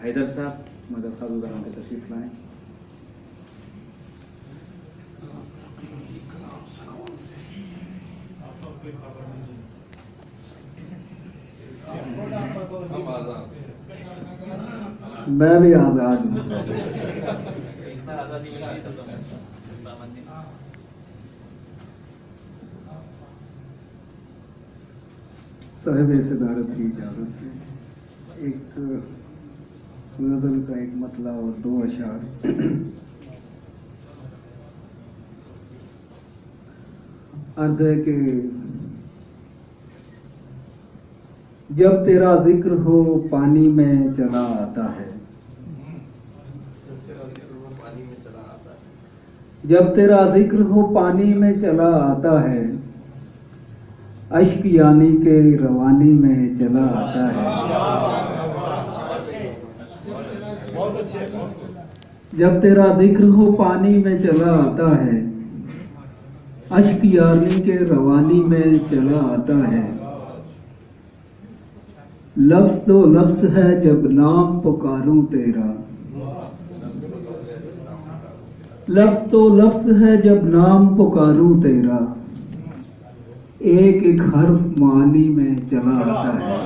हैदर साहब मदर खालूदा के तशरीफ लाएं। मैं भी आजाद हूँ। साहिब सदारत की इजाजत से एक गजल का एक मतला और दो अशार। अर्ज है कि जब तेरा जिक्र हो पानी में चला आता है, जब तेरा जिक्र हो पानी में चला आता है, अश्क यानी के रवानी में चला आता है। जब तेरा जिक्र हो पानी में चला आता है, अश्क यानी के रवानी में चला आता है। लफ्ज तो लफ्ज है जब नाम पुकारूं तेरा, लफ्ज तो लफ्ज है जब नाम पुकारूं तेरा, एक एक हर्फ मानी में चला आता है।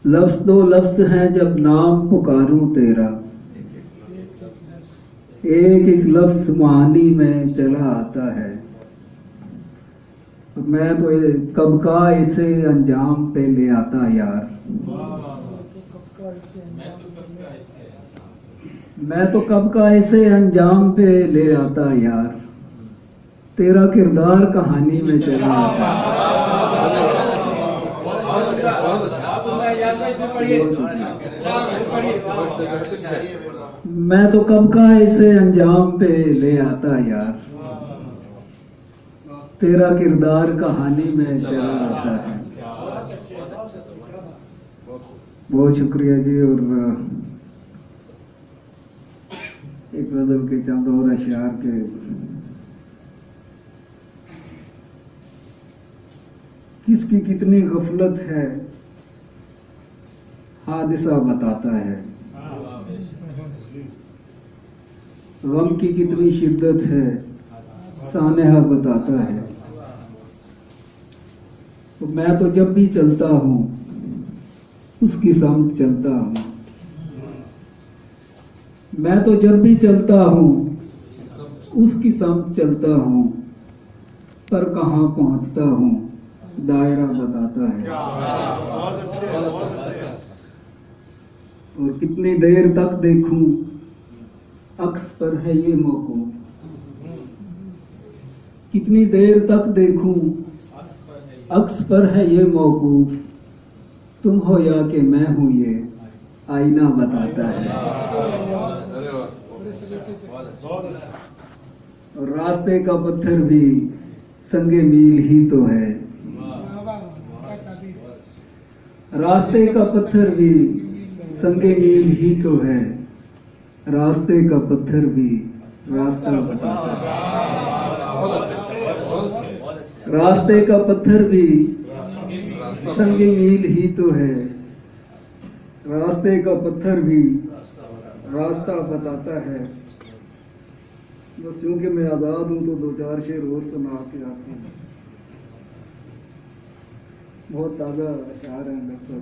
लफ्ज दो लफ्ज है जब नाम पुकारूं तेरा, एक एक लफ्ज मानी में चला आता है। मैं तो कब का इसे अंजाम पे ले आता यार, मैं तो कब का इसे अंजाम पे ले आता यार, तेरा किरदार कहानी में चला आता। मैं तो कब का इसे अंजाम पे ले आता यार, तेरा किरदार कहानी में चला आता है। बहुत शुक्रिया जी। और एक गजल के चंद और अशआर के किसकी कितनी गफलत है हादिसा बताता है, गम की कितनी शिद्दत है सानेहा बताता है। तो मैं तो जब भी चलता हूँ उसकी समत चलता हूँ, मैं तो जब भी चलता हूँ उसकी समत चलता हूँ, पर कहाँ पहुँचता हूँ दायरा बताता है। और कितनी देर तक देखूं अक्स पर है ये मौकूफ, कितनी देर तक देखूं अक्स पर है ये मौकूफ, तुम हो या कि मैं हूं ये आईना बताता है। और रास्ते का पत्थर भी संगे मील ही तो है, रास्ते का पत्थर भी संगे मील ही तो है, रास्ते का पत्थर भी रास्ता बताता है। रास्ते का पत्थर भी संगे मील ही तो है, रास्ते का पत्थर भी रास्ता बताता है। बस क्योंकि मैं आजाद हूं तो दो चार शेर और सुना के आते हैं। बहुत ताजा अशार हैं डॉक्टर।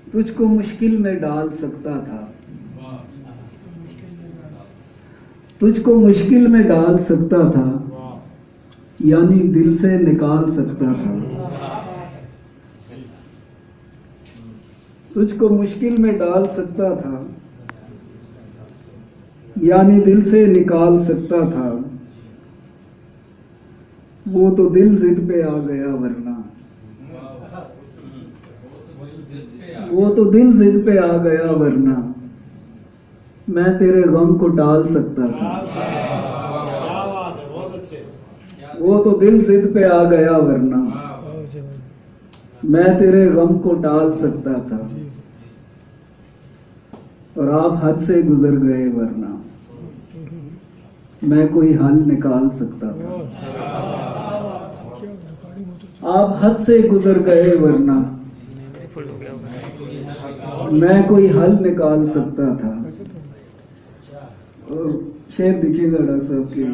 तुझको मुश्किल में डाल सकता था, तुझको मुश्किल में डाल सकता था, यानी दिल से निकाल सकता था। तुझको मुश्किल में डाल सकता था, यानी दिल से निकाल सकता था। वो तो दिल जिद पे आ गया वरना, वो तो दिल जिद पे आ गया वरना, मैं तेरे गम को टाल सकता था। वो तो दिल जिद पे आ गया वरना, मैं तेरे गम को टाल सकता था। और आप हद से गुजर गए वरना, मैं कोई हल निकाल सकता था। आप हद से गुजर गए वरना मैं कोई हल निकाल सकता था। और शेर देखिएगा डॉक्टर साहब के,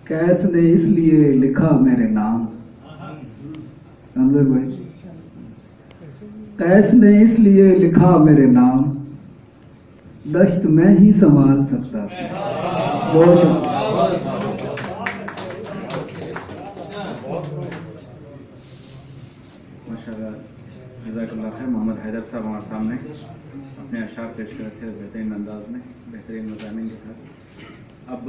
कैस ने इसलिए लिखा मेरे नाम, अंदर भाई, कैस ने इसलिए लिखा मेरे नाम, दश्त मैं ही संभाल सकता था। बहुत शुक्रिया। माशाल्लाह, जज़ाकल्लाह खैर। मोहम्मद हैदर साहब हमारे सामने अपने अशार पेश कर रहे थे बेहतरीन अंदाज में, बेहतरीन मज़ामीन के साथ। अब